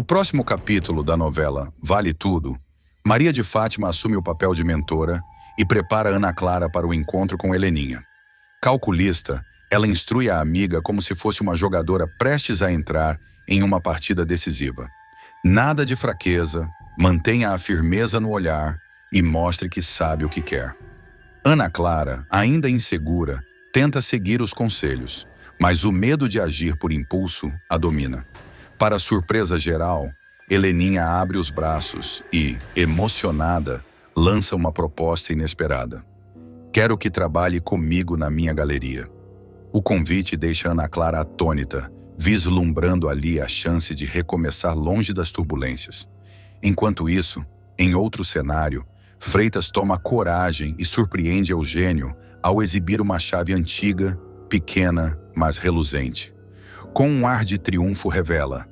próximo capítulo da novela Vale Tudo, Maria de Fátima assume o papel de mentora e prepara Ana Clara para o encontro com Heleninha. Calculista, ela instrui a amiga como se fosse uma jogadora prestes a entrar em uma partida decisiva. Nada de fraqueza, mantenha a firmeza no olhar e mostre que sabe o que quer. Ana Clara, ainda insegura, tenta seguir os conselhos, mas o medo de agir por impulso a domina. Para surpresa geral, Heleninha abre os braços e, emocionada, lança uma proposta inesperada. Quero que trabalhe comigo na minha galeria. O convite deixa Ana Clara atônita, vislumbrando ali a chance de recomeçar longe das turbulências. Enquanto isso, em outro cenário, Freitas toma coragem e surpreende Eugênio ao exibir uma chave antiga, pequena, mas reluzente. Com um ar de triunfo revela: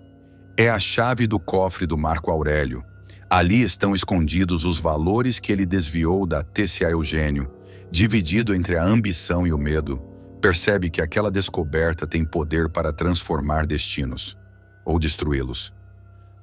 é a chave do cofre do Marco Aurélio. Ali estão escondidos os valores que ele desviou da TCA Eugênio. Dividido entre a ambição e o medo, percebe que aquela descoberta tem poder para transformar destinos, ou destruí-los.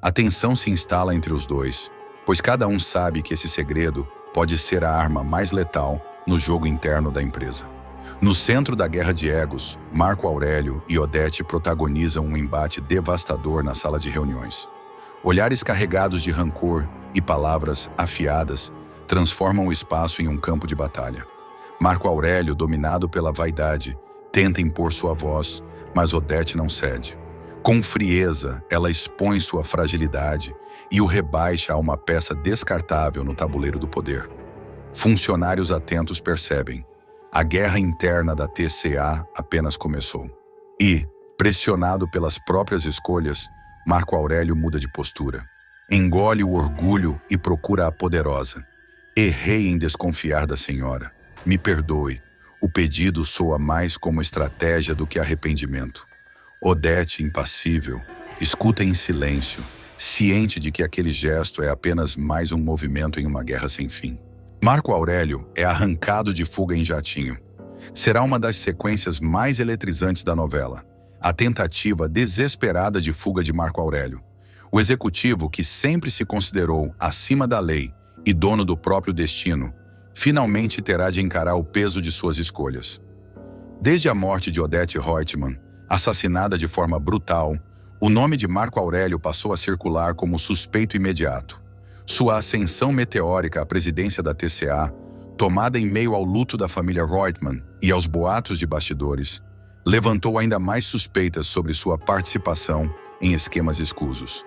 A tensão se instala entre os dois, pois cada um sabe que esse segredo pode ser a arma mais letal no jogo interno da empresa. No centro da guerra de egos, Marco Aurélio e Odete protagonizam um embate devastador na sala de reuniões. Olhares carregados de rancor e palavras afiadas transformam o espaço em um campo de batalha. Marco Aurélio, dominado pela vaidade, tenta impor sua voz, mas Odete não cede. Com frieza, ela expõe sua fragilidade e o rebaixa a uma peça descartável no tabuleiro do poder. Funcionários atentos percebem: a guerra interna da TCA apenas começou. E, pressionado pelas próprias escolhas, Marco Aurélio muda de postura. Engole o orgulho e procura a poderosa. Errei em desconfiar da senhora. Me perdoe, o pedido soa mais como estratégia do que arrependimento. Odete, impassível, escuta em silêncio, ciente de que aquele gesto é apenas mais um movimento em uma guerra sem fim. Marco Aurélio é arrancado de fuga em jatinho. Será uma das sequências mais eletrizantes da novela. A tentativa desesperada de fuga de Marco Aurélio. O executivo, que sempre se considerou acima da lei e dono do próprio destino, finalmente terá de encarar o peso de suas escolhas. Desde a morte de Odete Reutemann, assassinada de forma brutal, o nome de Marco Aurélio passou a circular como suspeito imediato. Sua ascensão meteórica à presidência da TCA, tomada em meio ao luto da família Reutemann e aos boatos de bastidores, levantou ainda mais suspeitas sobre sua participação em esquemas escusos.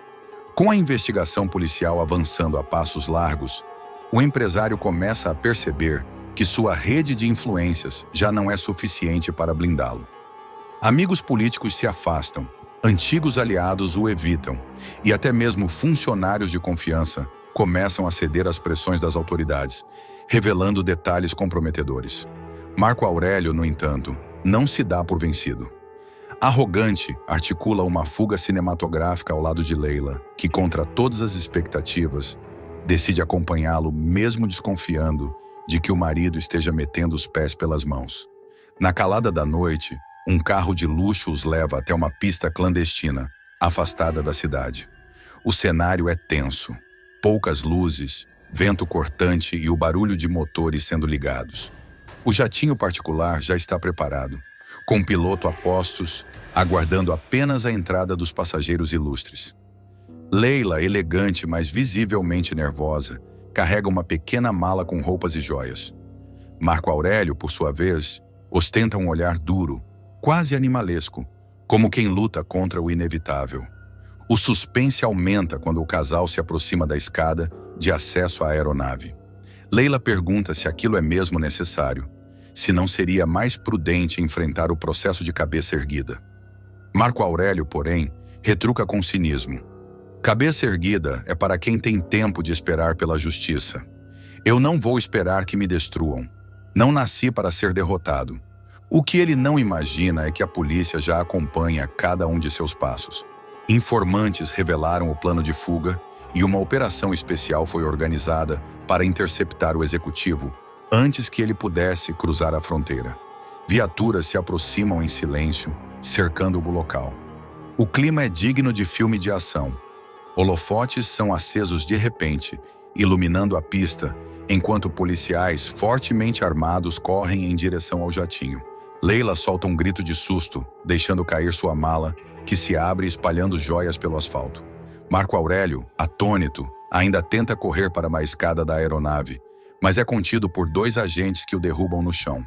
Com a investigação policial avançando a passos largos, o empresário começa a perceber que sua rede de influências já não é suficiente para blindá-lo. Amigos políticos se afastam, antigos aliados o evitam, e até mesmo funcionários de confiança começam a ceder às pressões das autoridades, revelando detalhes comprometedores. Marco Aurélio, no entanto, não se dá por vencido. Arrogante, articula uma fuga cinematográfica ao lado de Leila, que, contra todas as expectativas, decide acompanhá-lo mesmo desconfiando de que o marido esteja metendo os pés pelas mãos. Na calada da noite, um carro de luxo os leva até uma pista clandestina, afastada da cidade. O cenário é tenso. Poucas luzes, vento cortante e o barulho de motores sendo ligados. O jatinho particular já está preparado, com um piloto a postos, aguardando apenas a entrada dos passageiros ilustres. Leila, elegante, mas visivelmente nervosa, carrega uma pequena mala com roupas e joias. Marco Aurélio, por sua vez, ostenta um olhar duro, quase animalesco, como quem luta contra o inevitável. O suspense aumenta quando o casal se aproxima da escada de acesso à aeronave. Leila pergunta se aquilo é mesmo necessário, se não seria mais prudente enfrentar o processo de cabeça erguida. Marco Aurélio, porém, retruca com cinismo. Cabeça erguida é para quem tem tempo de esperar pela justiça. Eu não vou esperar que me destruam. Não nasci para ser derrotado. O que ele não imagina é que a polícia já acompanha cada um de seus passos. Informantes revelaram o plano de fuga e uma operação especial foi organizada para interceptar o executivo antes que ele pudesse cruzar a fronteira. Viaturas se aproximam em silêncio, cercando o local. O clima é digno de filme de ação. Holofotes são acesos de repente, iluminando a pista, enquanto policiais fortemente armados correm em direção ao jatinho. Leila solta um grito de susto, deixando cair sua mala, que se abre espalhando joias pelo asfalto. Marco Aurélio, atônito, ainda tenta correr para uma escada da aeronave, mas é contido por 2 agentes que o derrubam no chão.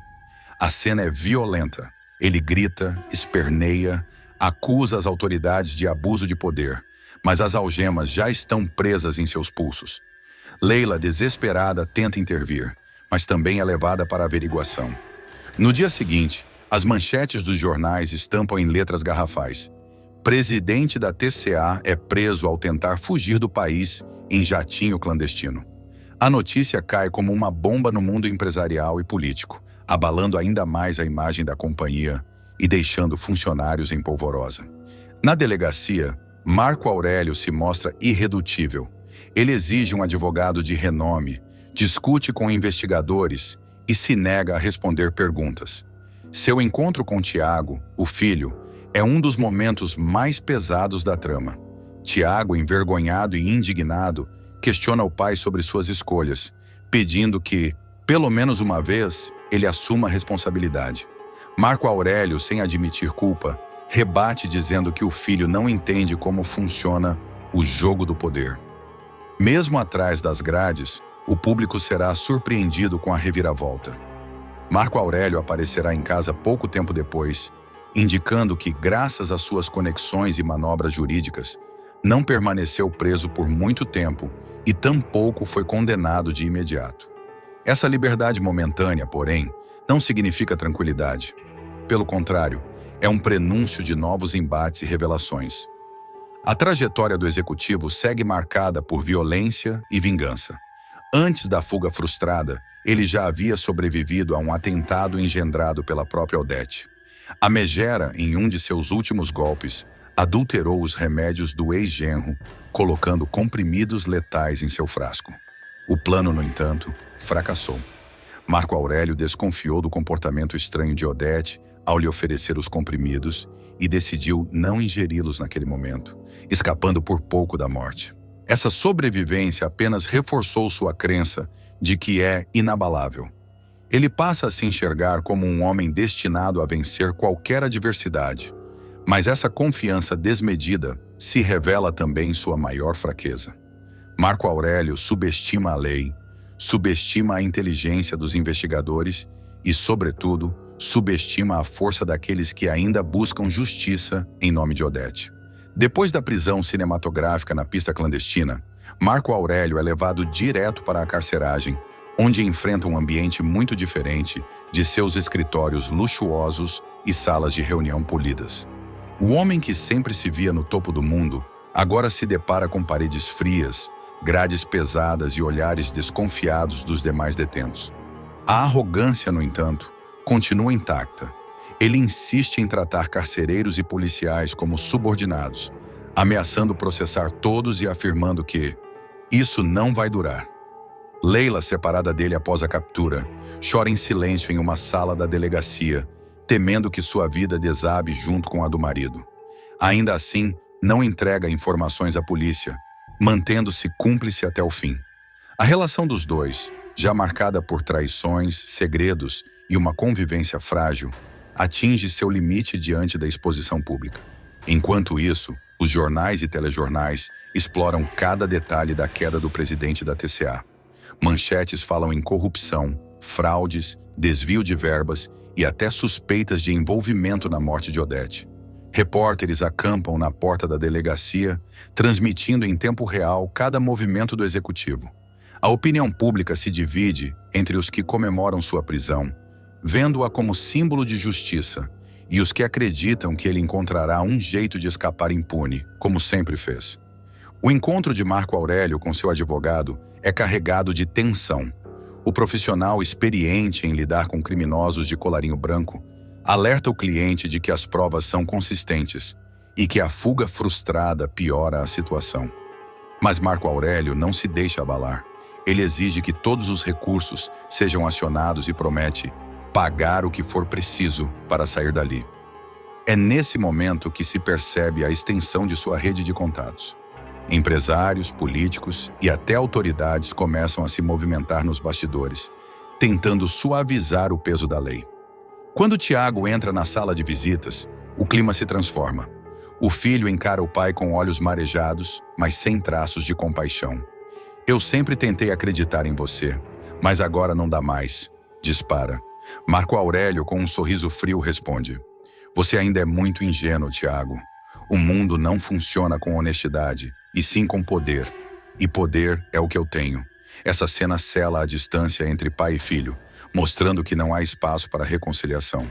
A cena é violenta. Ele grita, esperneia, acusa as autoridades de abuso de poder, mas as algemas já estão presas em seus pulsos. Leila, desesperada, tenta intervir, mas também é levada para a averiguação. No dia seguinte, as manchetes dos jornais estampam em letras garrafais: presidente da TCA é preso ao tentar fugir do país em jatinho clandestino. A notícia cai como uma bomba no mundo empresarial e político, abalando ainda mais a imagem da companhia e deixando funcionários em polvorosa. Na delegacia, Marco Aurélio se mostra irredutível. Ele exige um advogado de renome, discute com investigadores e se nega a responder perguntas. Seu encontro com Tiago, o filho, é um dos momentos mais pesados da trama. Tiago, envergonhado e indignado, questiona o pai sobre suas escolhas, pedindo que, pelo menos uma vez, ele assuma a responsabilidade. Marco Aurélio, sem admitir culpa, rebate dizendo que o filho não entende como funciona o jogo do poder. Mesmo atrás das grades, o público será surpreendido com a reviravolta. Marco Aurélio aparecerá em casa pouco tempo depois, indicando que, graças às suas conexões e manobras jurídicas, não permaneceu preso por muito tempo e tampouco foi condenado de imediato. Essa liberdade momentânea, porém, não significa tranquilidade. Pelo contrário, é um prenúncio de novos embates e revelações. A trajetória do executivo segue marcada por violência e vingança. Antes da fuga frustrada, ele já havia sobrevivido a um atentado engendrado pela própria Odete. A megera, em um de seus últimos golpes, adulterou os remédios do ex-genro, colocando comprimidos letais em seu frasco. O plano, no entanto, fracassou. Marco Aurélio desconfiou do comportamento estranho de Odete ao lhe oferecer os comprimidos e decidiu não ingeri-los naquele momento, escapando por pouco da morte. Essa sobrevivência apenas reforçou sua crença de que é inabalável. Ele passa a se enxergar como um homem destinado a vencer qualquer adversidade, mas essa confiança desmedida se revela também sua maior fraqueza. Marco Aurélio subestima a lei, subestima a inteligência dos investigadores e, sobretudo, subestima a força daqueles que ainda buscam justiça em nome de Odete. Depois da prisão cinematográfica na pista clandestina, Marco Aurélio é levado direto para a carceragem, onde enfrenta um ambiente muito diferente de seus escritórios luxuosos e salas de reunião polidas. O homem que sempre se via no topo do mundo agora se depara com paredes frias, grades pesadas e olhares desconfiados dos demais detentos. A arrogância, no entanto, continua intacta. Ele insiste em tratar carcereiros e policiais como subordinados, ameaçando processar todos e afirmando que isso não vai durar. Leila, separada dele após a captura, chora em silêncio em uma sala da delegacia, temendo que sua vida desabe junto com a do marido. Ainda assim, não entrega informações à polícia, mantendo-se cúmplice até o fim. A relação dos dois, já marcada por traições, segredos e uma convivência frágil, atinge seu limite diante da exposição pública. Enquanto isso, os jornais e telejornais exploram cada detalhe da queda do presidente da TCA. Manchetes falam em corrupção, fraudes, desvio de verbas e até suspeitas de envolvimento na morte de Odete. Repórteres acampam na porta da delegacia, transmitindo em tempo real cada movimento do executivo. A opinião pública se divide entre os que comemoram sua prisão, vendo-a como símbolo de justiça, e os que acreditam que ele encontrará um jeito de escapar impune, como sempre fez. O encontro de Marco Aurélio com seu advogado é carregado de tensão. O profissional experiente em lidar com criminosos de colarinho branco alerta o cliente de que as provas são consistentes e que a fuga frustrada piora a situação. Mas Marco Aurélio não se deixa abalar. Ele exige que todos os recursos sejam acionados e promete pagar o que for preciso para sair dali. É nesse momento que se percebe a extensão de sua rede de contatos. Empresários, políticos e até autoridades começam a se movimentar nos bastidores, tentando suavizar o peso da lei. Quando Tiago entra na sala de visitas, o clima se transforma. O filho encara o pai com olhos marejados, mas sem traços de compaixão. Eu sempre tentei acreditar em você, mas agora não dá mais. Dispara. Marco Aurélio, com um sorriso frio, responde: Você ainda é muito ingênuo, Tiago. O mundo não funciona com honestidade, e sim com poder. E poder é o que eu tenho. Essa cena sela a distância entre pai e filho, mostrando que não há espaço para reconciliação.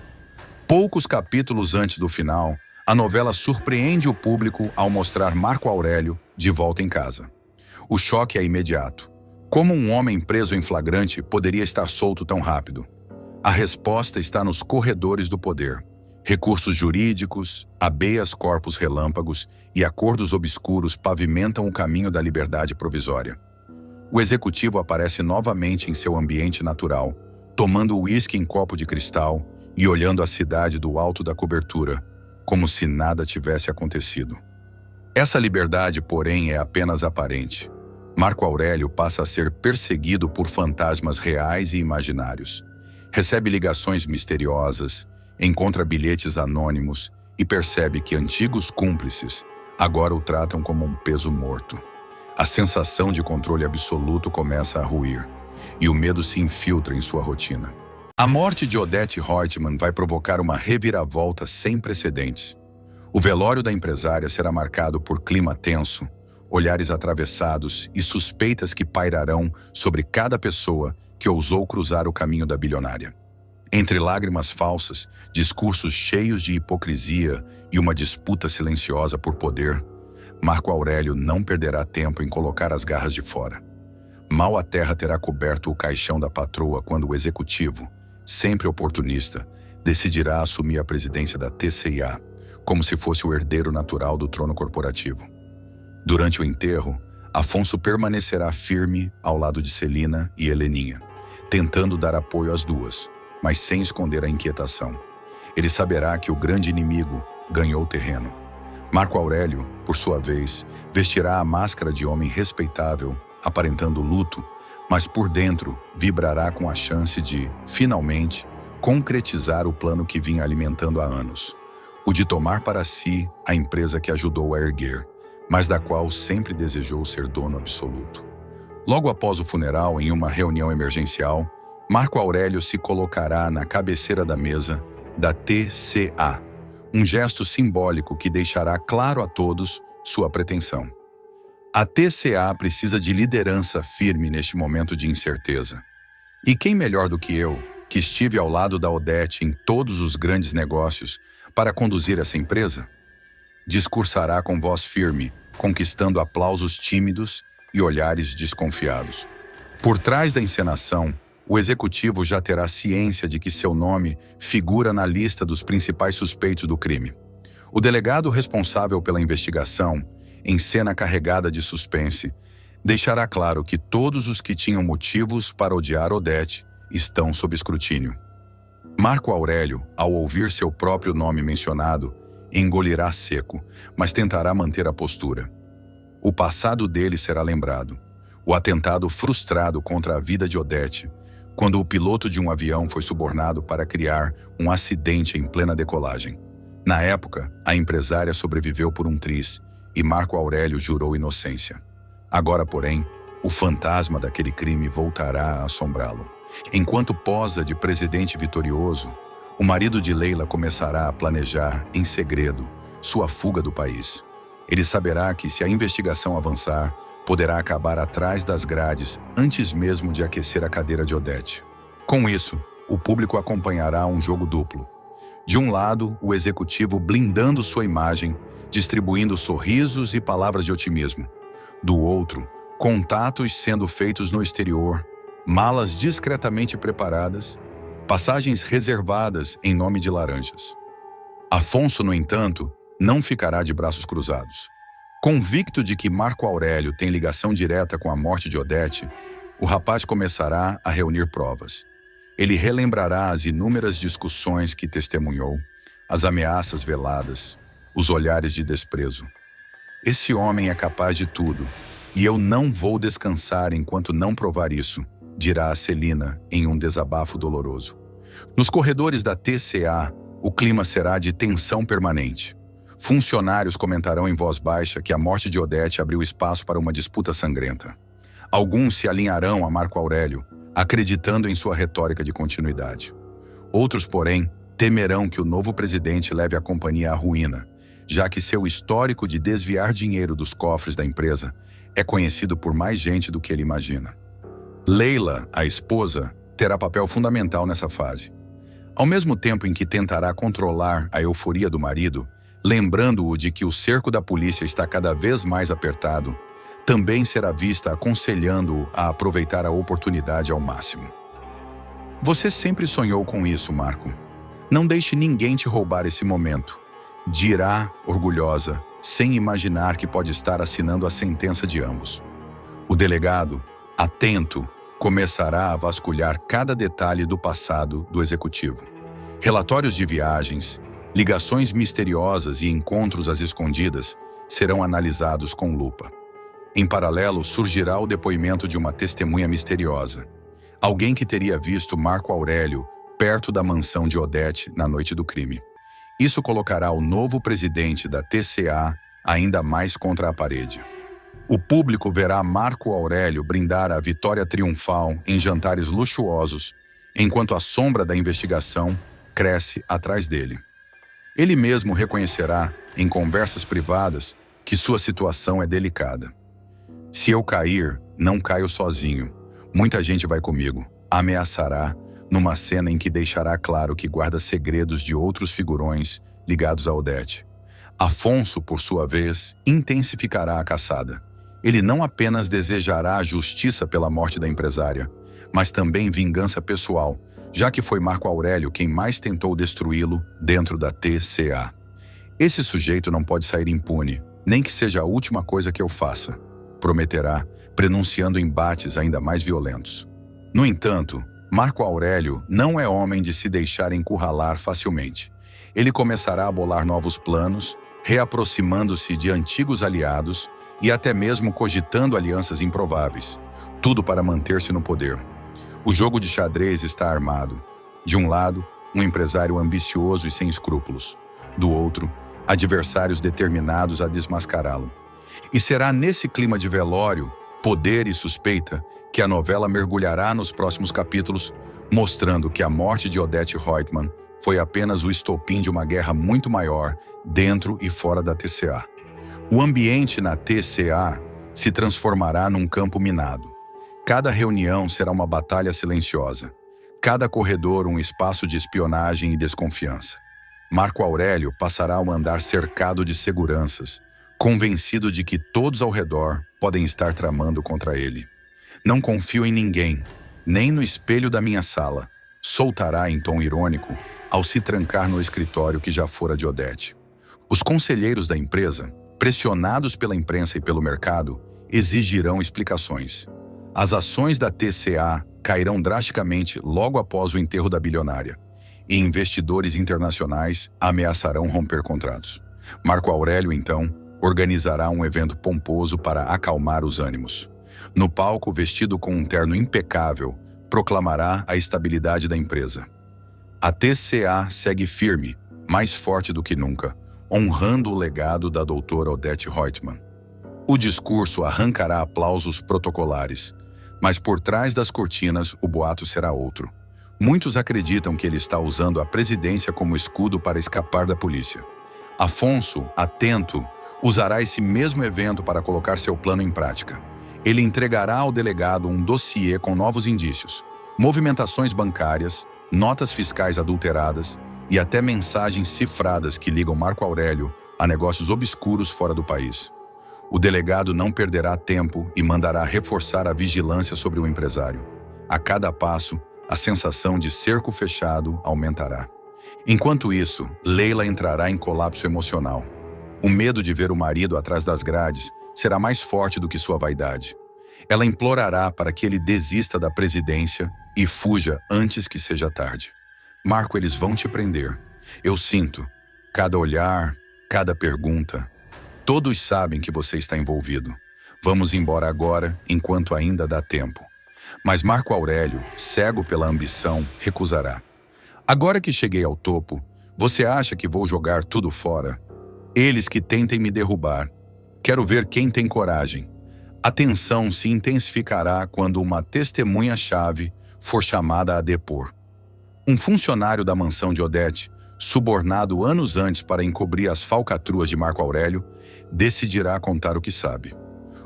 Poucos capítulos antes do final, a novela surpreende o público ao mostrar Marco Aurélio de volta em casa. O choque é imediato. Como um homem preso em flagrante poderia estar solto tão rápido? A resposta está nos corredores do poder. Recursos jurídicos, habeas corpus relâmpagos e acordos obscuros pavimentam o caminho da liberdade provisória. O executivo aparece novamente em seu ambiente natural, tomando uísque em copo de cristal e olhando a cidade do alto da cobertura, como se nada tivesse acontecido. Essa liberdade, porém, é apenas aparente. Marco Aurélio passa a ser perseguido por fantasmas reais e imaginários. Recebe ligações misteriosas, encontra bilhetes anônimos e percebe que antigos cúmplices agora o tratam como um peso morto. A sensação de controle absoluto começa a ruir, e o medo se infiltra em sua rotina. A morte de Odete Reutemann vai provocar uma reviravolta sem precedentes. O velório da empresária será marcado por clima tenso, olhares atravessados e suspeitas que pairarão sobre cada pessoa que ousou cruzar o caminho da bilionária. Entre lágrimas falsas, discursos cheios de hipocrisia e uma disputa silenciosa por poder, Marco Aurélio não perderá tempo em colocar as garras de fora. Mal a terra terá coberto o caixão da patroa quando o executivo, sempre oportunista, decidirá assumir a presidência da TCIA, como se fosse o herdeiro natural do trono corporativo. Durante o enterro, Afonso permanecerá firme ao lado de Celina e Heleninha, tentando dar apoio às duas, mas sem esconder a inquietação. Ele saberá que o grande inimigo ganhou terreno. Marco Aurélio, por sua vez, vestirá a máscara de homem respeitável, aparentando luto, mas por dentro vibrará com a chance de, finalmente, concretizar o plano que vinha alimentando há anos. O de tomar para si a empresa que ajudou a erguer, mas da qual sempre desejou ser dono absoluto. Logo após o funeral, em uma reunião emergencial, Marco Aurélio se colocará na cabeceira da mesa da TCA, um gesto simbólico que deixará claro a todos sua pretensão. A TCA precisa de liderança firme neste momento de incerteza. E quem melhor do que eu, que estive ao lado da Odete em todos os grandes negócios, para conduzir essa empresa? Discursará com voz firme, conquistando aplausos tímidos e olhares desconfiados. Por trás da encenação, o executivo já terá ciência de que seu nome figura na lista dos principais suspeitos do crime. O delegado responsável pela investigação, em cena carregada de suspense, deixará claro que todos os que tinham motivos para odiar Odete estão sob escrutínio. Marco Aurélio, ao ouvir seu próprio nome mencionado, engolirá seco, mas tentará manter a postura. O passado dele será lembrado. O atentado frustrado contra a vida de Odete, quando o piloto de um avião foi subornado para criar um acidente em plena decolagem. Na época, a empresária sobreviveu por um triz e Marco Aurélio jurou inocência. Agora, porém, o fantasma daquele crime voltará a assombrá-lo. Enquanto posa de presidente vitorioso, o marido de Leila começará a planejar, em segredo, sua fuga do país. Ele saberá que, se a investigação avançar, poderá acabar atrás das grades antes mesmo de aquecer a cadeira de Odete. Com isso, o público acompanhará um jogo duplo. De um lado, o executivo blindando sua imagem, distribuindo sorrisos e palavras de otimismo. Do outro, contatos sendo feitos no exterior, malas discretamente preparadas, passagens reservadas em nome de laranjas. Afonso, no entanto, não ficará de braços cruzados. Convicto de que Marco Aurélio tem ligação direta com a morte de Odete, o rapaz começará a reunir provas. Ele relembrará as inúmeras discussões que testemunhou, as ameaças veladas, os olhares de desprezo. Esse homem é capaz de tudo, e eu não vou descansar enquanto não provar isso, dirá a Celina em um desabafo doloroso. Nos corredores da TCA, o clima será de tensão permanente. Funcionários comentarão em voz baixa que a morte de Odete abriu espaço para uma disputa sangrenta. Alguns se alinharão a Marco Aurélio, acreditando em sua retórica de continuidade. Outros, porém, temerão que o novo presidente leve a companhia à ruína, já que seu histórico de desviar dinheiro dos cofres da empresa é conhecido por mais gente do que ele imagina. Leila, a esposa, terá papel fundamental nessa fase. Ao mesmo tempo em que tentará controlar a euforia do marido, lembrando-o de que o cerco da polícia está cada vez mais apertado, também será vista aconselhando-o a aproveitar a oportunidade ao máximo. Você sempre sonhou com isso, Marco. Não deixe ninguém te roubar esse momento, dirá, orgulhosa, sem imaginar que pode estar assinando a sentença de ambos. O delegado, atento, começará a vasculhar cada detalhe do passado do executivo. Relatórios de viagens, ligações misteriosas e encontros às escondidas serão analisados com lupa. Em paralelo, surgirá o depoimento de uma testemunha misteriosa. Alguém que teria visto Marco Aurélio perto da mansão de Odete na noite do crime. Isso colocará o novo presidente da TCA ainda mais contra a parede. O público verá Marco Aurélio brindar a vitória triunfal em jantares luxuosos, enquanto a sombra da investigação cresce atrás dele. Ele mesmo reconhecerá, em conversas privadas, que sua situação é delicada. Se eu cair, não caio sozinho. Muita gente vai comigo, ameaçará, numa cena em que deixará claro que guarda segredos de outros figurões ligados a Odete. Afonso, por sua vez, intensificará a caçada. Ele não apenas desejará a justiça pela morte da empresária, mas também vingança pessoal, já que foi Marco Aurélio quem mais tentou destruí-lo dentro da TCA. Esse sujeito não pode sair impune, nem que seja a última coisa que eu faça, prometerá, prenunciando embates ainda mais violentos. No entanto, Marco Aurélio não é homem de se deixar encurralar facilmente. Ele começará a bolar novos planos, reaproximando-se de antigos aliados e até mesmo cogitando alianças improváveis, tudo para manter-se no poder. O jogo de xadrez está armado. De um lado, um empresário ambicioso e sem escrúpulos. Do outro, adversários determinados a desmascará-lo. E será nesse clima de velório, poder e suspeita que a novela mergulhará nos próximos capítulos, mostrando que a morte de Odete Roitman foi apenas o estopim de uma guerra muito maior dentro e fora da TCA. O ambiente na TCA se transformará num campo minado. Cada reunião será uma batalha silenciosa. Cada corredor um espaço de espionagem e desconfiança. Marco Aurélio passará a andar cercado de seguranças, convencido de que todos ao redor podem estar tramando contra ele. Não confio em ninguém, nem no espelho da minha sala, soltará em tom irônico ao se trancar no escritório que já fora de Odete. Os conselheiros da empresa, pressionados pela imprensa e pelo mercado, exigirão explicações. As ações da TCA cairão drasticamente logo após o enterro da bilionária, e investidores internacionais ameaçarão romper contratos. Marco Aurélio, então, organizará um evento pomposo para acalmar os ânimos. No palco, vestido com um terno impecável, proclamará a estabilidade da empresa. A TCA segue firme, mais forte do que nunca, honrando o legado da doutora Odete Roitman. O discurso arrancará aplausos protocolares, mas por trás das cortinas o boato será outro. Muitos acreditam que ele está usando a presidência como escudo para escapar da polícia. Afonso, atento, usará esse mesmo evento para colocar seu plano em prática. Ele entregará ao delegado um dossiê com novos indícios, movimentações bancárias, notas fiscais adulteradas e até mensagens cifradas que ligam Marco Aurélio a negócios obscuros fora do país. O delegado não perderá tempo e mandará reforçar a vigilância sobre o empresário. A cada passo, a sensação de cerco fechado aumentará. Enquanto isso, Leila entrará em colapso emocional. O medo de ver o marido atrás das grades será mais forte do que sua vaidade. Ela implorará para que ele desista da presidência e fuja antes que seja tarde. Marco, eles vão te prender. Eu sinto. Cada olhar, cada pergunta. Todos sabem que você está envolvido. Vamos embora agora, enquanto ainda dá tempo. Mas Marco Aurélio, cego pela ambição, recusará. Agora que cheguei ao topo, você acha que vou jogar tudo fora? Eles que tentem me derrubar. Quero ver quem tem coragem. A tensão se intensificará quando uma testemunha-chave for chamada a depor. Um funcionário da mansão de Odete, subornado anos antes para encobrir as falcatruas de Marco Aurélio, decidirá contar o que sabe.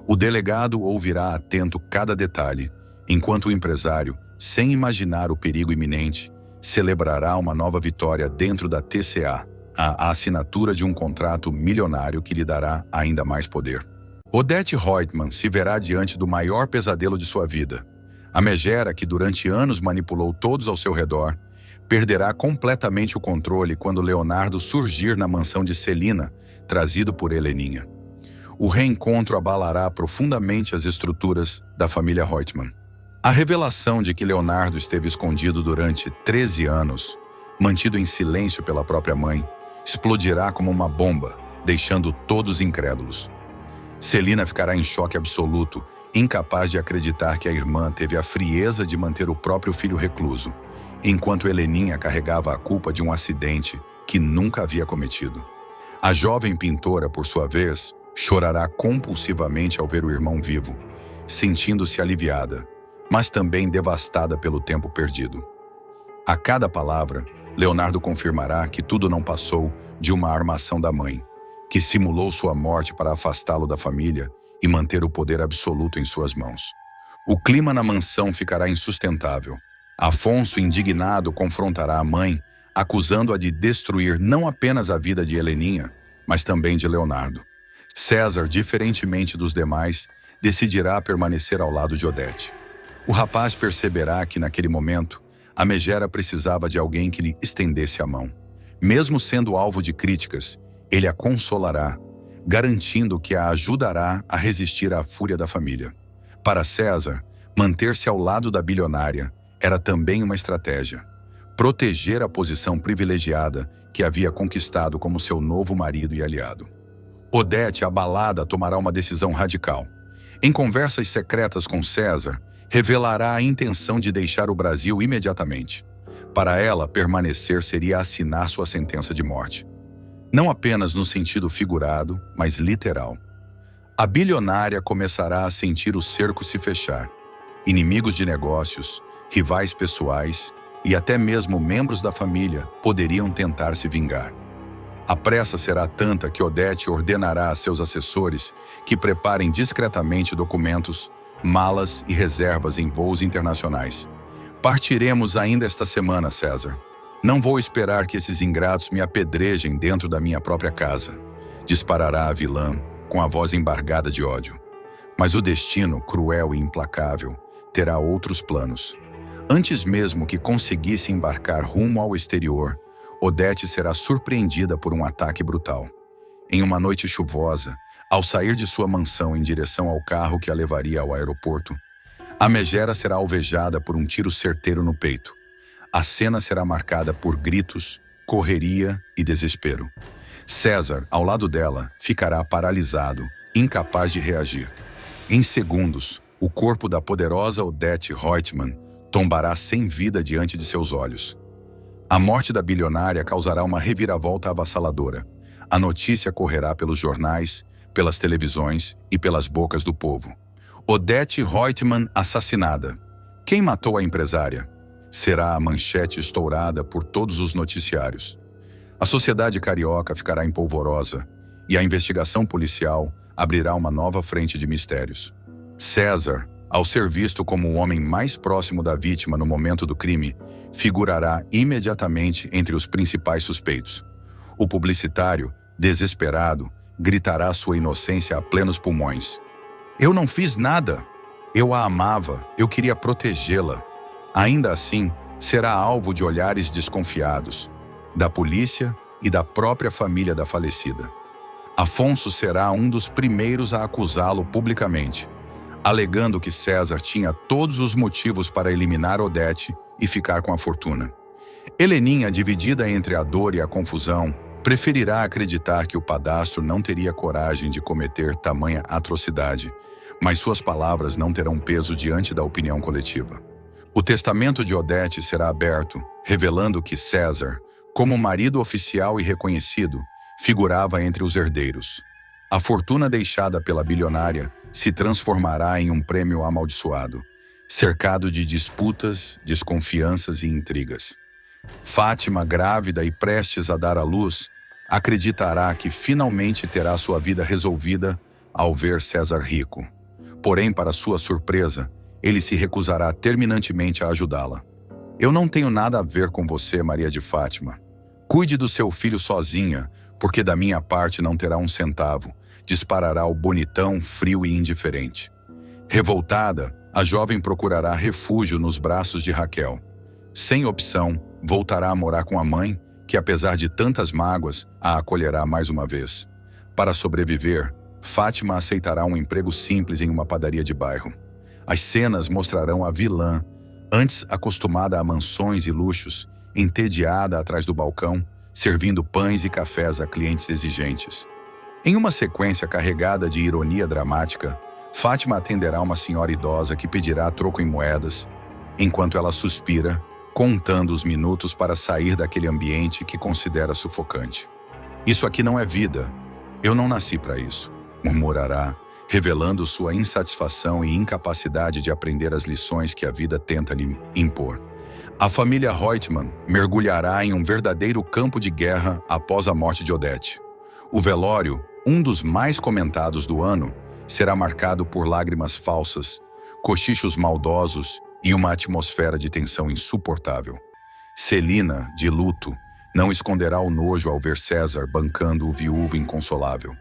O delegado ouvirá atento cada detalhe, enquanto o empresário, sem imaginar o perigo iminente, celebrará uma nova vitória dentro da TCA, a assinatura de um contrato milionário que lhe dará ainda mais poder. Odete Reutemann se verá diante do maior pesadelo de sua vida. A megera, que durante anos manipulou todos ao seu redor, perderá completamente o controle quando Leonardo surgir na mansão de Celina, trazido por Heleninha. O reencontro abalará profundamente as estruturas da família Reutemann. A revelação de que Leonardo esteve escondido durante 13 anos, mantido em silêncio pela própria mãe, explodirá como uma bomba, deixando todos incrédulos. Celina ficará em choque absoluto, incapaz de acreditar que a irmã teve a frieza de manter o próprio filho recluso, enquanto Heleninha carregava a culpa de um acidente que nunca havia cometido. A jovem pintora, por sua vez, chorará compulsivamente ao ver o irmão vivo, sentindo-se aliviada, mas também devastada pelo tempo perdido. A cada palavra, Leonardo confirmará que tudo não passou de uma armação da mãe, que simulou sua morte para afastá-lo da família e manter o poder absoluto em suas mãos. O clima na mansão ficará insustentável. Afonso, indignado, confrontará a mãe, acusando-a de destruir não apenas a vida de Heleninha, mas também de Leonardo. César, diferentemente dos demais, decidirá permanecer ao lado de Odete. O rapaz perceberá que, naquele momento, a megera precisava de alguém que lhe estendesse a mão. Mesmo sendo alvo de críticas, ele a consolará, garantindo que a ajudará a resistir à fúria da família. Para César, manter-se ao lado da bilionária era também uma estratégia. Proteger a posição privilegiada que havia conquistado como seu novo marido e aliado. Odete, abalada, tomará uma decisão radical. Em conversas secretas com César, revelará a intenção de deixar o Brasil imediatamente. Para ela, permanecer seria assinar sua sentença de morte. Não apenas no sentido figurado, mas literal. A bilionária começará a sentir o cerco se fechar. Inimigos de negócios, rivais pessoais e até mesmo membros da família poderiam tentar se vingar. A pressa será tanta que Odete ordenará a seus assessores que preparem discretamente documentos, malas e reservas em voos internacionais. Partiremos ainda esta semana, César. Não vou esperar que esses ingratos me apedrejem dentro da minha própria casa, disparará a vilã com a voz embargada de ódio. Mas o destino, cruel e implacável, terá outros planos. Antes mesmo que conseguisse embarcar rumo ao exterior, Odete será surpreendida por um ataque brutal. Em uma noite chuvosa, ao sair de sua mansão em direção ao carro que a levaria ao aeroporto, a megera será alvejada por um tiro certeiro no peito. A cena será marcada por gritos, correria e desespero. César, ao lado dela, ficará paralisado, incapaz de reagir. Em segundos, o corpo da poderosa Odete Reutemann tombará sem vida diante de seus olhos. A morte da bilionária causará uma reviravolta avassaladora. A notícia correrá pelos jornais, pelas televisões e pelas bocas do povo. Odete Reutemann assassinada. Quem matou a empresária? Será a manchete estourada por todos os noticiários. A sociedade carioca ficará empolvorosa e a investigação policial abrirá uma nova frente de mistérios. César, ao ser visto como o homem mais próximo da vítima no momento do crime, figurará imediatamente entre os principais suspeitos. O publicitário, desesperado, gritará sua inocência a plenos pulmões. Eu não fiz nada. Eu a amava, eu queria protegê-la. Ainda assim, será alvo de olhares desconfiados, da polícia e da própria família da falecida. Afonso será um dos primeiros a acusá-lo publicamente, alegando que César tinha todos os motivos para eliminar Odete e ficar com a fortuna. Heleninha, dividida entre a dor e a confusão, Preferirá acreditar que o padastro não teria coragem de cometer tamanha atrocidade, mas suas palavras não terão peso diante da opinião coletiva. O testamento de Odete será aberto, revelando que César, como marido oficial e reconhecido, figurava entre os herdeiros. A fortuna deixada pela bilionária se transformará em um prêmio amaldiçoado, cercado de disputas, desconfianças e intrigas. Fátima, grávida e prestes a dar à luz, acreditará que finalmente terá sua vida resolvida ao ver César rico. Porém, para sua surpresa, ele se recusará terminantemente a ajudá-la. Eu não tenho nada a ver com você, Maria de Fátima. Cuide do seu filho sozinha, porque da minha parte não terá um centavo, disparará o bonitão frio e indiferente. Revoltada, a jovem procurará refúgio nos braços de Raquel. Sem opção, voltará a morar com a mãe, que apesar de tantas mágoas, a acolherá mais uma vez. Para sobreviver, Fátima aceitará um emprego simples em uma padaria de bairro. As cenas mostrarão a vilã, antes acostumada a mansões e luxos, entediada atrás do balcão, servindo pães e cafés a clientes exigentes. Em uma sequência carregada de ironia dramática, Fátima atenderá uma senhora idosa que pedirá troco em moedas, enquanto ela suspira, contando os minutos para sair daquele ambiente que considera sufocante. Isso aqui não é vida. Eu não nasci para isso, murmurará, revelando sua insatisfação e incapacidade de aprender as lições que a vida tenta lhe impor. A família Reutemann mergulhará em um verdadeiro campo de guerra após a morte de Odete. O velório, um dos mais comentados do ano, será marcado por lágrimas falsas, cochichos maldosos e uma atmosfera de tensão insuportável. Celina, de luto, não esconderá o nojo ao ver César bancando o viúvo inconsolável.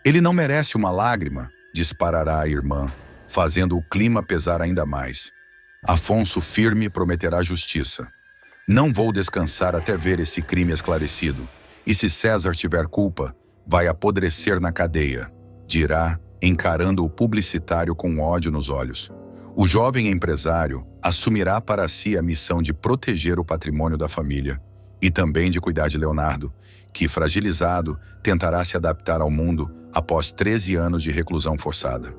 Ele não merece uma lágrima, disparará a irmã, fazendo o clima pesar ainda mais. Afonso firme prometerá justiça. Não vou descansar até ver esse crime esclarecido, e se César tiver culpa, vai apodrecer na cadeia, dirá, encarando o publicitário com ódio nos olhos. O jovem empresário assumirá para si a missão de proteger o patrimônio da família e também de cuidar de Leonardo, que, fragilizado, tentará se adaptar ao mundo após 13 anos de reclusão forçada.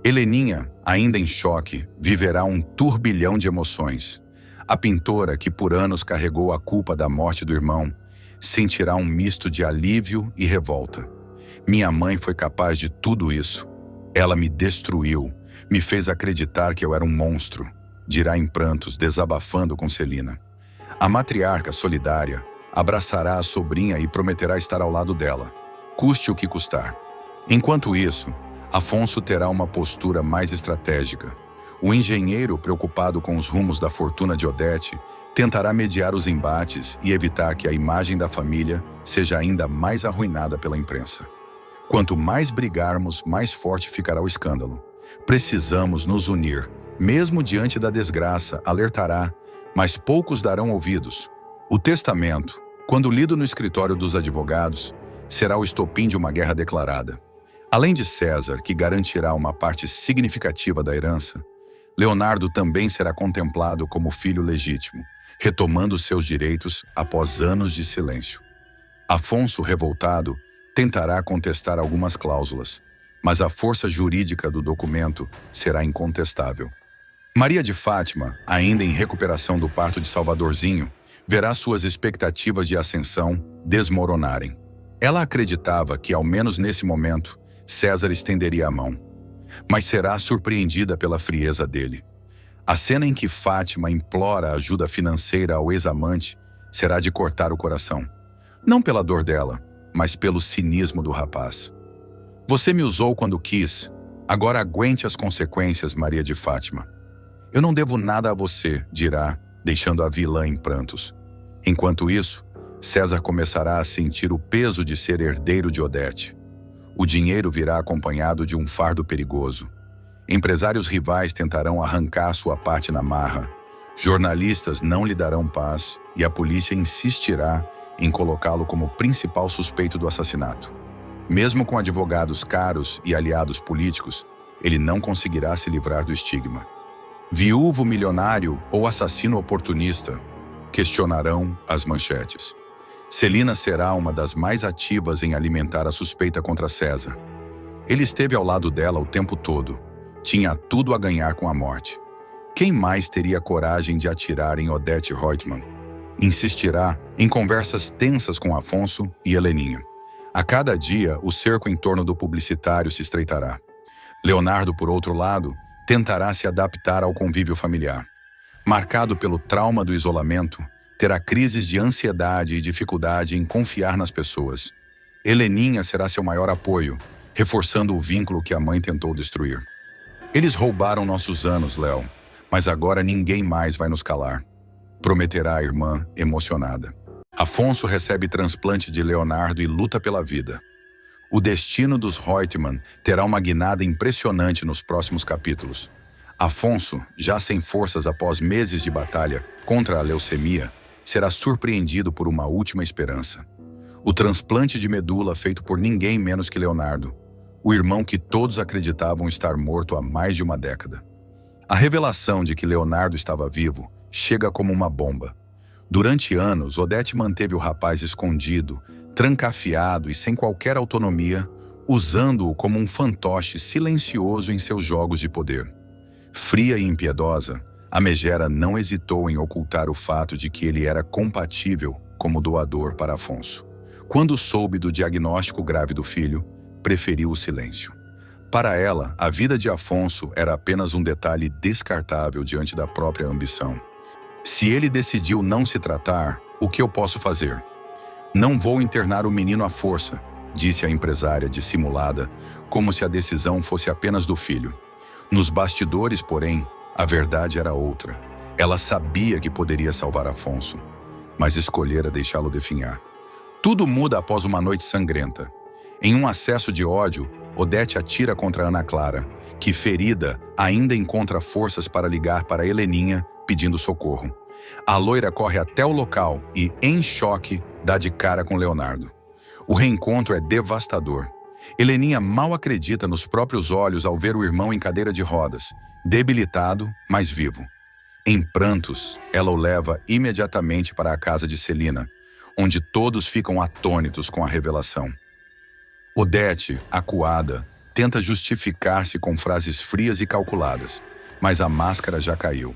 Heleninha, ainda em choque, viverá um turbilhão de emoções. A pintora, que por anos carregou a culpa da morte do irmão, sentirá um misto de alívio e revolta. Minha mãe foi capaz de tudo isso. Ela me destruiu, me fez acreditar que eu era um monstro, dirá em prantos, desabafando com Celina. A matriarca solidária abraçará a sobrinha e prometerá estar ao lado dela, custe o que custar. Enquanto isso, Afonso terá uma postura mais estratégica. O engenheiro, preocupado com os rumos da fortuna de Odete, tentará mediar os embates e evitar que a imagem da família seja ainda mais arruinada pela imprensa. Quanto mais brigarmos, mais forte ficará o escândalo. Precisamos nos unir, mesmo diante da desgraça, alertará, mas poucos darão ouvidos. O testamento, quando lido no escritório dos advogados, será o estopim de uma guerra declarada. Além de César, que garantirá uma parte significativa da herança, Leonardo também será contemplado como filho legítimo, retomando seus direitos após anos de silêncio. Afonso, revoltado, tentará contestar algumas cláusulas, mas a força jurídica do documento será incontestável. Maria de Fátima, ainda em recuperação do parto de Salvadorzinho, verá suas expectativas de ascensão desmoronarem. Ela acreditava que, ao menos nesse momento, César estenderia a mão, mas será surpreendida pela frieza dele. A cena em que Fátima implora ajuda financeira ao ex-amante será de cortar o coração, não pela dor dela, mas pelo cinismo do rapaz. Você me usou quando quis, agora aguente as consequências, Maria de Fátima. Eu não devo nada a você, dirá, deixando a vilã em prantos. Enquanto isso, César começará a sentir o peso de ser herdeiro de Odete. O dinheiro virá acompanhado de um fardo perigoso. Empresários rivais tentarão arrancar sua parte na marra. Jornalistas não lhe darão paz e a polícia insistirá em colocá-lo como principal suspeito do assassinato. Mesmo com advogados caros e aliados políticos, ele não conseguirá se livrar do estigma. Viúvo milionário ou assassino oportunista? Questionarão as manchetes. Celina será uma das mais ativas em alimentar a suspeita contra César. Ele esteve ao lado dela o tempo todo. Tinha tudo a ganhar com a morte. Quem mais teria coragem de atirar em Odete Reutemann? Insistirá em conversas tensas com Afonso e Heleninha. A cada dia, o cerco em torno do publicitário se estreitará. Leonardo, por outro lado, tentará se adaptar ao convívio familiar. Marcado pelo trauma do isolamento, terá crises de ansiedade e dificuldade em confiar nas pessoas. Heleninha será seu maior apoio, reforçando o vínculo que a mãe tentou destruir. Eles roubaram nossos anos, Léo, mas agora ninguém mais vai nos calar, prometerá a irmã, emocionada. Afonso recebe transplante de Leonardo e luta pela vida. O destino dos Reutemann terá uma guinada impressionante nos próximos capítulos. Afonso, já sem forças após meses de batalha contra a leucemia, será surpreendido por uma última esperança. O transplante de medula feito por ninguém menos que Leonardo, o irmão que todos acreditavam estar morto há mais de uma década. A revelação de que Leonardo estava vivo chega como uma bomba. Durante anos, Odete manteve o rapaz escondido, trancafiado e sem qualquer autonomia, usando-o como um fantoche silencioso em seus jogos de poder. Fria e impiedosa, a megera não hesitou em ocultar o fato de que ele era compatível como doador para Afonso. Quando soube do diagnóstico grave do filho, preferiu o silêncio. Para ela, a vida de Afonso era apenas um detalhe descartável diante da própria ambição. Se ele decidiu não se tratar, o que eu posso fazer? Não vou internar o menino à força, disse a empresária dissimulada, como se a decisão fosse apenas do filho. Nos bastidores, porém, a verdade era outra. Ela sabia que poderia salvar Afonso, mas escolhera deixá-lo definhar. Tudo muda após uma noite sangrenta. Em um acesso de ódio, Odete atira contra Ana Clara, que, ferida, ainda encontra forças para ligar para Heleninha, pedindo socorro. A loira corre até o local e, em choque, dá de cara com Leonardo. O reencontro é devastador. Heleninha mal acredita nos próprios olhos ao ver o irmão em cadeira de rodas, debilitado, mas vivo. Em prantos, ela o leva imediatamente para a casa de Celina, onde todos ficam atônitos com a revelação. Odete, acuada, tenta justificar-se com frases frias e calculadas, mas a máscara já caiu.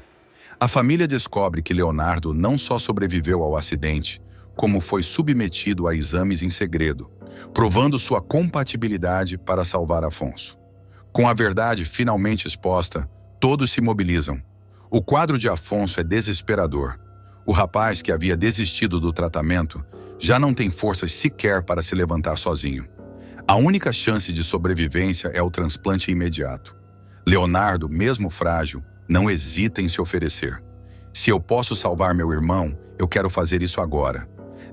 A família descobre que Leonardo não só sobreviveu ao acidente, como foi submetido a exames em segredo, provando sua compatibilidade para salvar Afonso. Com a verdade finalmente exposta, todos se mobilizam. O quadro de Afonso é desesperador. O rapaz que havia desistido do tratamento já não tem forças sequer para se levantar sozinho. A única chance de sobrevivência é o transplante imediato. Leonardo, mesmo frágil, não hesita em se oferecer. Se eu posso salvar meu irmão, eu quero fazer isso agora,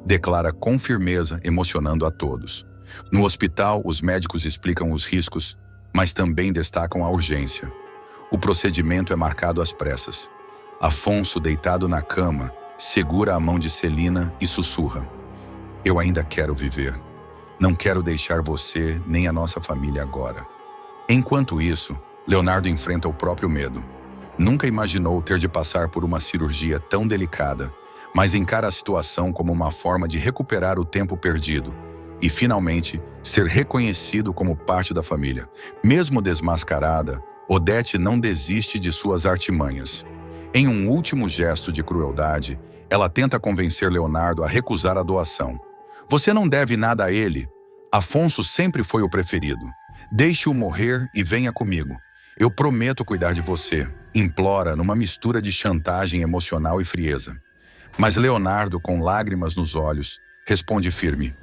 declara com firmeza, emocionando a todos. No hospital, os médicos explicam os riscos, mas também destacam a urgência. O procedimento é marcado às pressas. Afonso, deitado na cama, segura a mão de Celina e sussurra: "Eu ainda quero viver. Não quero deixar você nem a nossa família agora." Enquanto isso, Leonardo enfrenta o próprio medo. Nunca imaginou ter de passar por uma cirurgia tão delicada, mas encara a situação como uma forma de recuperar o tempo perdido e, finalmente, ser reconhecido como parte da família. Mesmo desmascarada, Odete não desiste de suas artimanhas. Em um último gesto de crueldade, ela tenta convencer Leonardo a recusar a doação. "Você não deve nada a ele. Afonso sempre foi o preferido. Deixe-o morrer e venha comigo. Eu prometo cuidar de você", implora numa mistura de chantagem emocional e frieza. Mas Leonardo, com lágrimas nos olhos, responde firme: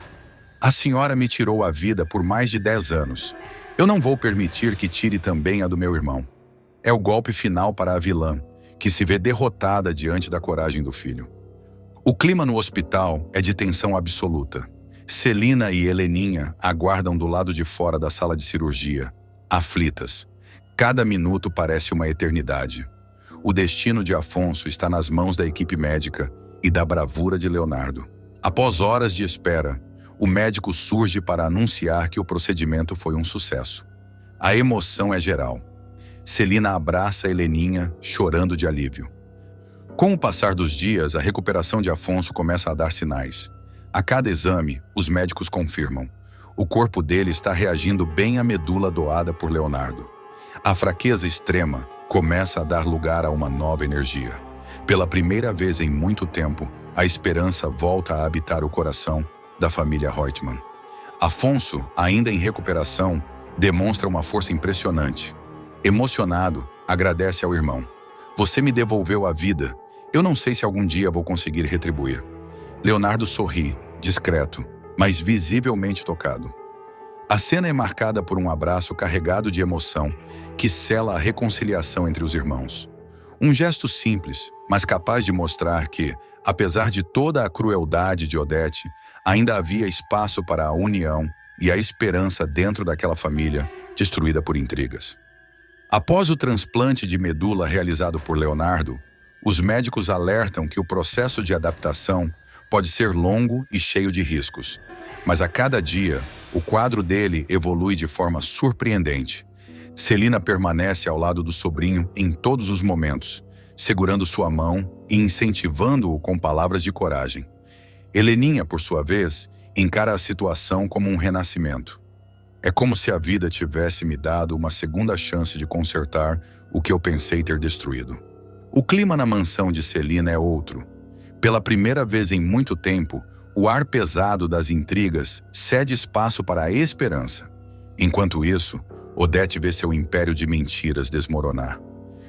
"A senhora me tirou a vida por mais de 10 anos. Eu não vou permitir que tire também a do meu irmão." É o golpe final para a vilã, que se vê derrotada diante da coragem do filho. O clima no hospital é de tensão absoluta. Celina e Heleninha aguardam do lado de fora da sala de cirurgia, aflitas. Cada minuto parece uma eternidade. O destino de Afonso está nas mãos da equipe médica e da bravura de Leonardo. Após horas de espera, o médico surge para anunciar que o procedimento foi um sucesso. A emoção é geral. Celina abraça Heleninha, chorando de alívio. Com o passar dos dias, a recuperação de Afonso começa a dar sinais. A cada exame, os médicos confirmam: o corpo dele está reagindo bem à medula doada por Leonardo. A fraqueza extrema começa a dar lugar a uma nova energia. Pela primeira vez em muito tempo, a esperança volta a habitar o coração da família Reutemann. Afonso, ainda em recuperação, demonstra uma força impressionante. Emocionado, agradece ao irmão: "Você me devolveu a vida. Eu não sei se algum dia vou conseguir retribuir." Leonardo sorri, discreto, mas visivelmente tocado. A cena é marcada por um abraço carregado de emoção que sela a reconciliação entre os irmãos. Um gesto simples, mas capaz de mostrar que, apesar de toda a crueldade de Odete, ainda havia espaço para a união e a esperança dentro daquela família destruída por intrigas. Após o transplante de medula realizado por Leonardo, os médicos alertam que o processo de adaptação pode ser longo e cheio de riscos, mas a cada dia, o quadro dele evolui de forma surpreendente. Celina permanece ao lado do sobrinho em todos os momentos, segurando sua mão e incentivando-o com palavras de coragem. Heleninha, por sua vez, encara a situação como um renascimento. É como se a vida tivesse me dado uma segunda chance de consertar o que eu pensei ter destruído. O clima na mansão de Celina é outro. Pela primeira vez em muito tempo, o ar pesado das intrigas cede espaço para a esperança. Enquanto isso, Odete vê seu império de mentiras desmoronar.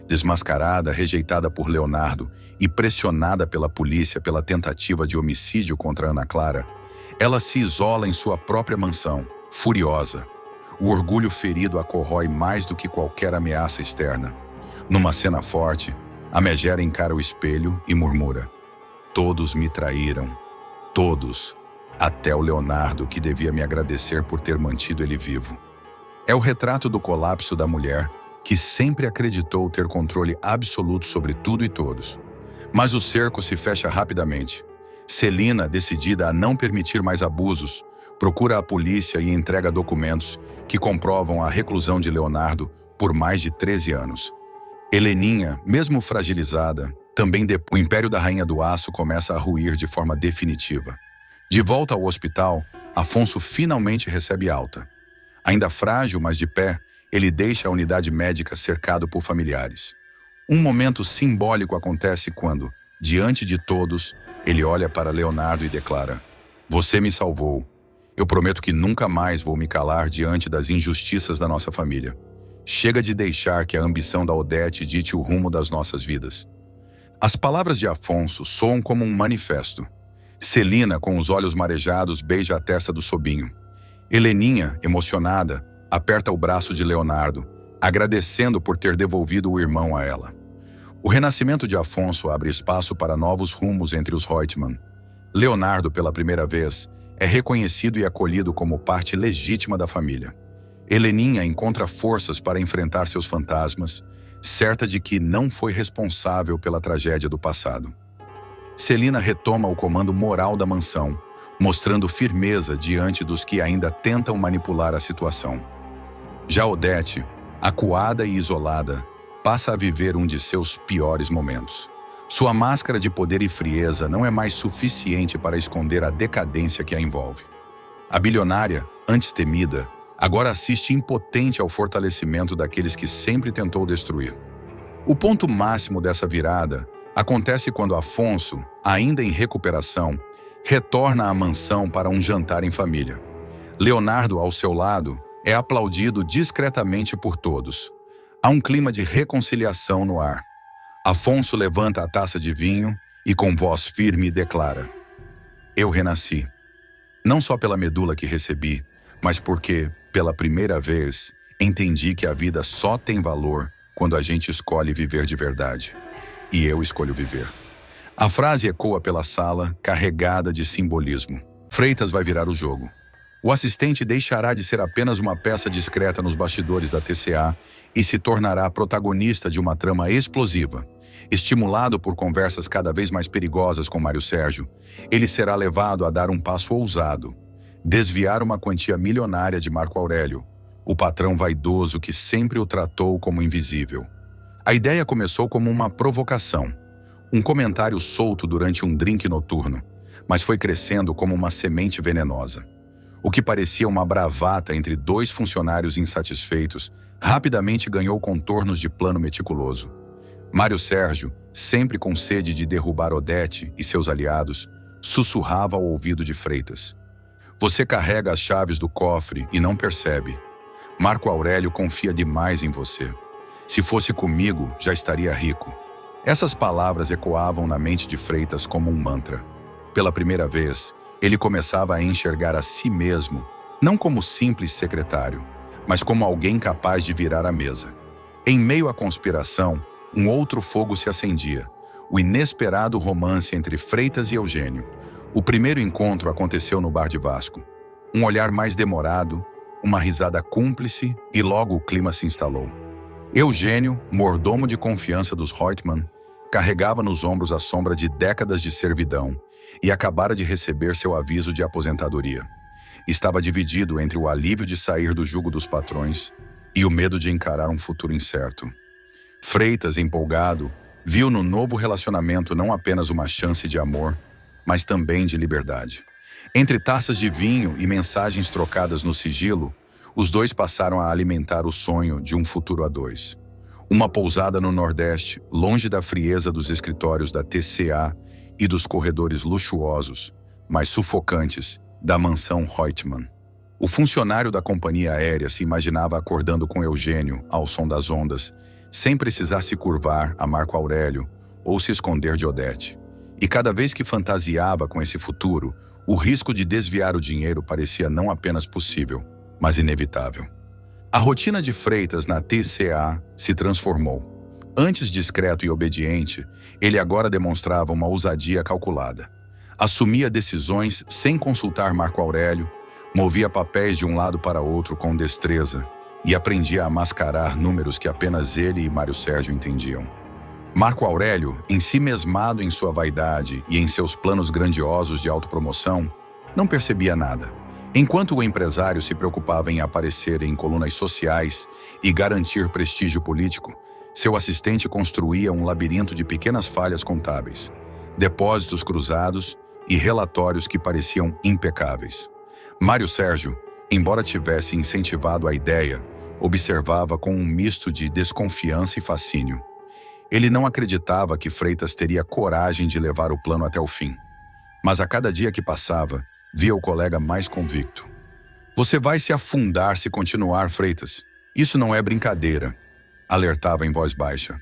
Desmascarada, rejeitada por Leonardo e pressionada pela polícia pela tentativa de homicídio contra Ana Clara, ela se isola em sua própria mansão, furiosa. O orgulho ferido a corrói mais do que qualquer ameaça externa. Numa cena forte, a megera encara o espelho e murmura: "Todos me traíram. Todos. Até o Leonardo, que devia me agradecer por ter mantido ele vivo." É o retrato do colapso da mulher que sempre acreditou ter controle absoluto sobre tudo e todos. Mas o cerco se fecha rapidamente. Celina, decidida a não permitir mais abusos, procura a polícia e entrega documentos que comprovam a reclusão de Leonardo por mais de 13 anos. Heleninha, mesmo fragilizada, o Império da Rainha do Aço começa a ruir de forma definitiva. De volta ao hospital, Afonso finalmente recebe alta. Ainda frágil, mas de pé, ele deixa a unidade médica cercado por familiares. Um momento simbólico acontece quando, diante de todos, ele olha para Leonardo e declara: "Você me salvou. Eu prometo que nunca mais vou me calar diante das injustiças da nossa família. Chega de deixar que a ambição da Odete dite o rumo das nossas vidas." As palavras de Afonso soam como um manifesto. Celina, com os olhos marejados, beija a testa do sobrinho. Heleninha, emocionada, aperta o braço de Leonardo, agradecendo por ter devolvido o irmão a ela. O renascimento de Afonso abre espaço para novos rumos entre os Reutemann. Leonardo, pela primeira vez, é reconhecido e acolhido como parte legítima da família. Heleninha encontra forças para enfrentar seus fantasmas, certa de que não foi responsável pela tragédia do passado. Celina retoma o comando moral da mansão, mostrando firmeza diante dos que ainda tentam manipular a situação. Já Odete, acuada e isolada, passa a viver um de seus piores momentos. Sua máscara de poder e frieza não é mais suficiente para esconder a decadência que a envolve. A bilionária, antes temida, agora assiste impotente ao fortalecimento daqueles que sempre tentou destruir. O ponto máximo dessa virada acontece quando Afonso, ainda em recuperação, retorna à mansão para um jantar em família. Leonardo, ao seu lado, é aplaudido discretamente por todos. Há um clima de reconciliação no ar. Afonso levanta a taça de vinho e, com voz firme, declara: "Eu renasci. Não só pela medula que recebi, mas porque, pela primeira vez, entendi que a vida só tem valor quando a gente escolhe viver de verdade. E eu escolho viver." A frase ecoa pela sala, carregada de simbolismo. Freitas vai virar o jogo. O assistente deixará de ser apenas uma peça discreta nos bastidores da TCA e se tornará protagonista de uma trama explosiva. Estimulado por conversas cada vez mais perigosas com Mário Sérgio, ele será levado a dar um passo ousado: desviar uma quantia milionária de Marco Aurélio, o patrão vaidoso que sempre o tratou como invisível. A ideia começou como uma provocação, um comentário solto durante um drink noturno, mas foi crescendo como uma semente venenosa. O que parecia uma bravata entre dois funcionários insatisfeitos rapidamente ganhou contornos de plano meticuloso. Mário Sérgio, sempre com sede de derrubar Odete e seus aliados, sussurrava ao ouvido de Freitas: "Você carrega as chaves do cofre e não percebe. Marco Aurélio confia demais em você. Se fosse comigo, já estaria rico." Essas palavras ecoavam na mente de Freitas como um mantra. Pela primeira vez, ele começava a enxergar a si mesmo, não como simples secretário, mas como alguém capaz de virar a mesa. Em meio à conspiração, um outro fogo se acendia: o inesperado romance entre Freitas e Eugênio. O primeiro encontro aconteceu no bar de Vasco. Um olhar mais demorado, uma risada cúmplice e logo o clima se instalou. Eugênio, mordomo de confiança dos Reutemann, carregava nos ombros a sombra de décadas de servidão e acabara de receber seu aviso de aposentadoria. Estava dividido entre o alívio de sair do jugo dos patrões e o medo de encarar um futuro incerto. Freitas, empolgado, viu no novo relacionamento não apenas uma chance de amor, mas também de liberdade. Entre taças de vinho e mensagens trocadas no sigilo, os dois passaram a alimentar o sonho de um futuro a dois. Uma pousada no Nordeste, longe da frieza dos escritórios da TCA e dos corredores luxuosos, mas sufocantes, da mansão Reutemann. O funcionário da companhia aérea se imaginava acordando com Eugênio ao som das ondas, sem precisar se curvar a Marco Aurélio ou se esconder de Odete. E cada vez que fantasiava com esse futuro, o risco de desviar o dinheiro parecia não apenas possível, mas inevitável. A rotina de Freitas na TCA se transformou. Antes discreto e obediente, ele agora demonstrava uma ousadia calculada. Assumia decisões sem consultar Marco Aurélio, movia papéis de um lado para outro com destreza e aprendia a mascarar números que apenas ele e Mário Sérgio entendiam. Marco Aurélio, ensimesmado em sua vaidade e em seus planos grandiosos de autopromoção, não percebia nada. Enquanto o empresário se preocupava em aparecer em colunas sociais e garantir prestígio político, seu assistente construía um labirinto de pequenas falhas contábeis, depósitos cruzados e relatórios que pareciam impecáveis. Mário Sérgio, embora tivesse incentivado a ideia, observava com um misto de desconfiança e fascínio. Ele não acreditava que Freitas teria coragem de levar o plano até o fim. Mas a cada dia que passava, via o colega mais convicto. "Você vai se afundar se continuar, Freitas. Isso não é brincadeira", alertava em voz baixa.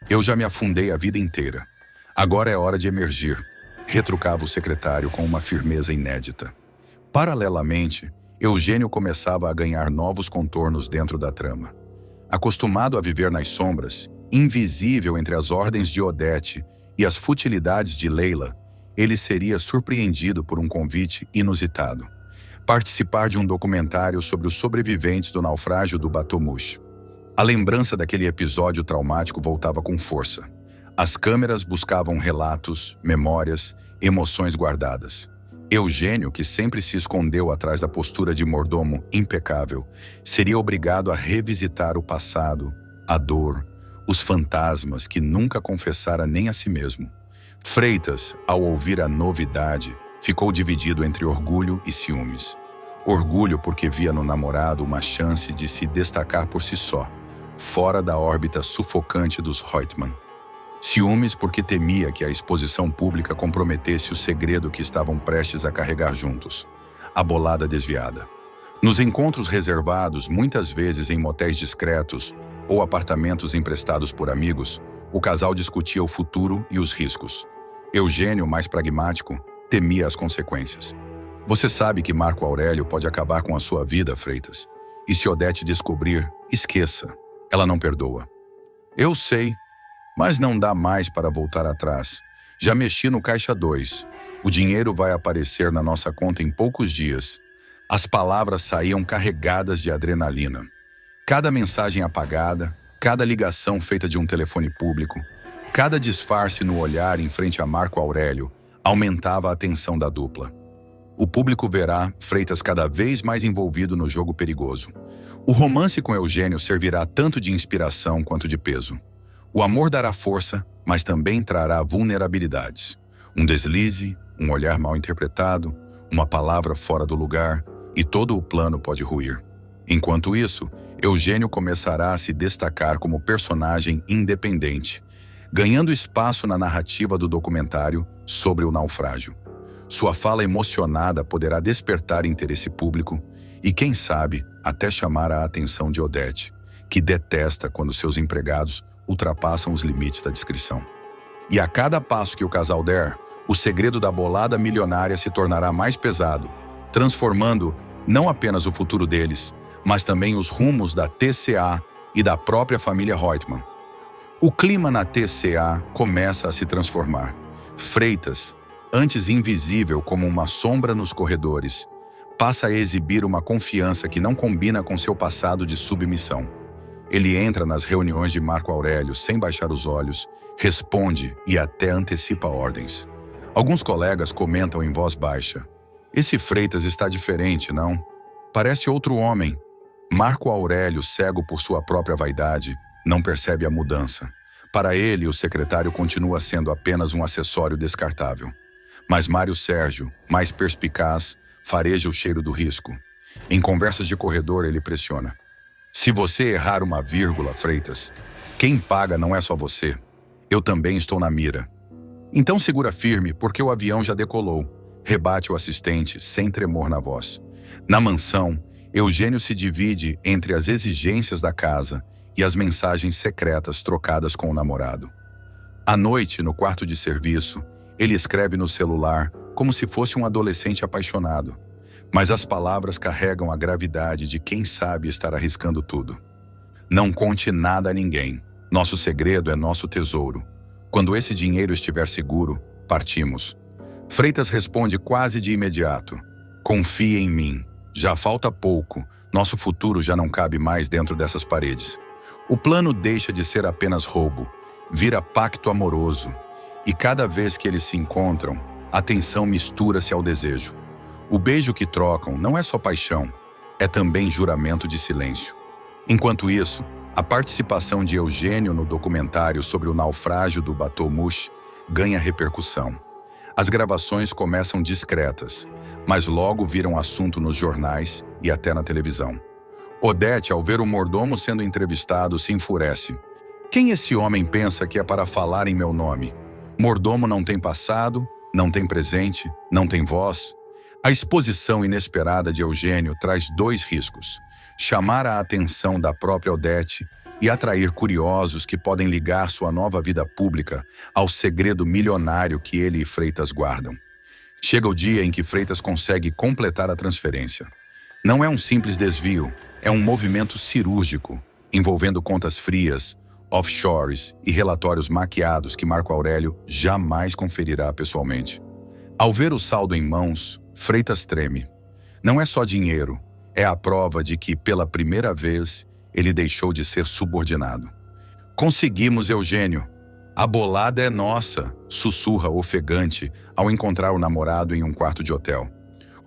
"Eu já me afundei a vida inteira. Agora é hora de emergir", retrucava o secretário com uma firmeza inédita. Paralelamente, Eugênio começava a ganhar novos contornos dentro da trama. Acostumado a viver nas sombras, invisível entre as ordens de Odete e as futilidades de Leila, ele seria surpreendido por um convite inusitado: participar de um documentário sobre os sobreviventes do naufrágio do Batomush. A lembrança daquele episódio traumático voltava com força. As câmeras buscavam relatos, memórias, emoções guardadas. Eugênio, que sempre se escondeu atrás da postura de mordomo impecável, seria obrigado a revisitar o passado, a dor, os fantasmas que nunca confessara nem a si mesmo. Freitas, ao ouvir a novidade, ficou dividido entre orgulho e ciúmes. Orgulho porque via no namorado uma chance de se destacar por si só, fora da órbita sufocante dos Reutemann. Ciúmes porque temia que a exposição pública comprometesse o segredo que estavam prestes a carregar juntos: a bolada desviada. Nos encontros reservados, muitas vezes em motéis discretos ou apartamentos emprestados por amigos, o casal discutia o futuro e os riscos. Eugênio, mais pragmático, temia as consequências. "Você sabe que Marco Aurélio pode acabar com a sua vida, Freitas. E se Odete descobrir, esqueça. Ela não perdoa." "Eu sei, mas não dá mais para voltar atrás. Já mexi no caixa 2. O dinheiro vai aparecer na nossa conta em poucos dias." As palavras saíam carregadas de adrenalina. Cada mensagem apagada, cada ligação feita de um telefone público, cada disfarce no olhar em frente a Marco Aurélio aumentava a tensão da dupla. O público verá Freitas cada vez mais envolvido no jogo perigoso. O romance com Eugênio servirá tanto de inspiração quanto de peso. O amor dará força, mas também trará vulnerabilidades. Um deslize, um olhar mal interpretado, uma palavra fora do lugar, e todo o plano pode ruir. Enquanto isso, Eugênio começará a se destacar como personagem independente, ganhando espaço na narrativa do documentário sobre o naufrágio. Sua fala emocionada poderá despertar interesse público e, quem sabe, até chamar a atenção de Odete, que detesta quando seus empregados ultrapassam os limites da discrição. E a cada passo que o casal der, o segredo da bolada milionária se tornará mais pesado, transformando não apenas o futuro deles, mas também os rumos da TCA e da própria família Reutemann. O clima na TCA começa a se transformar. Freitas, antes invisível como uma sombra nos corredores, passa a exibir uma confiança que não combina com seu passado de submissão. Ele entra nas reuniões de Marco Aurélio sem baixar os olhos, responde e até antecipa ordens. Alguns colegas comentam em voz baixa: "Esse Freitas está diferente, não? Parece outro homem." Marco Aurélio, cego por sua própria vaidade, não percebe a mudança. Para ele, o secretário continua sendo apenas um acessório descartável. Mas Mário Sérgio, mais perspicaz, fareja o cheiro do risco. Em conversas de corredor, ele pressiona: "Se você errar uma vírgula, Freitas, quem paga não é só você. Eu também estou na mira." "Então segura firme, porque o avião já decolou", rebate o assistente, sem tremor na voz. Na mansão, Eugênio se divide entre as exigências da casa e as mensagens secretas trocadas com o namorado. À noite, no quarto de serviço, ele escreve no celular como se fosse um adolescente apaixonado. Mas as palavras carregam a gravidade de quem sabe estar arriscando tudo. "Não conte nada a ninguém. Nosso segredo é nosso tesouro. Quando esse dinheiro estiver seguro, partimos." Freitas responde quase de imediato: "Confie em mim. Já falta pouco. Nosso futuro já não cabe mais dentro dessas paredes." O plano deixa de ser apenas roubo, vira pacto amoroso. E cada vez que eles se encontram, a tensão mistura-se ao desejo. O beijo que trocam não é só paixão, é também juramento de silêncio. Enquanto isso, a participação de Eugênio no documentário sobre o naufrágio do Bateau Mouche ganha repercussão. As gravações começam discretas, mas logo viram assunto nos jornais e até na televisão. Odete, ao ver o mordomo sendo entrevistado, se enfurece: "Quem esse homem pensa que é para falar em meu nome? Mordomo não tem passado, não tem presente, não tem voz." A exposição inesperada de Eugênio traz dois riscos: chamar a atenção da própria Odete e atrair curiosos que podem ligar sua nova vida pública ao segredo milionário que ele e Freitas guardam. Chega o dia em que Freitas consegue completar a transferência. Não é um simples desvio, é um movimento cirúrgico, envolvendo contas frias, offshores e relatórios maquiados que Marco Aurélio jamais conferirá pessoalmente. Ao ver o saldo em mãos, Freitas treme. Não é só dinheiro, é a prova de que, pela primeira vez, ele deixou de ser subordinado. "Conseguimos, Eugênio. A bolada é nossa", sussurra ofegante ao encontrar o namorado em um quarto de hotel.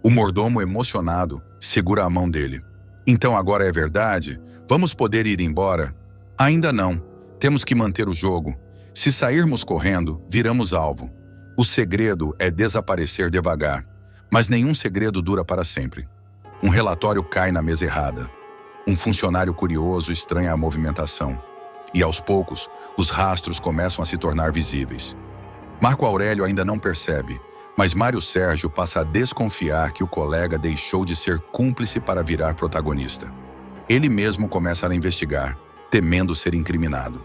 O mordomo, emocionado, segura a mão dele. "Então agora é verdade? Vamos poder ir embora?" "Ainda não. Temos que manter o jogo. Se sairmos correndo, viramos alvo. O segredo é desaparecer devagar. Mas nenhum segredo dura para sempre." Um relatório cai na mesa errada. Um funcionário curioso estranha a movimentação. E aos poucos, os rastros começam a se tornar visíveis. Marco Aurélio ainda não percebe, mas Mário Sérgio passa a desconfiar que o colega deixou de ser cúmplice para virar protagonista. Ele mesmo começa a investigar, temendo ser incriminado.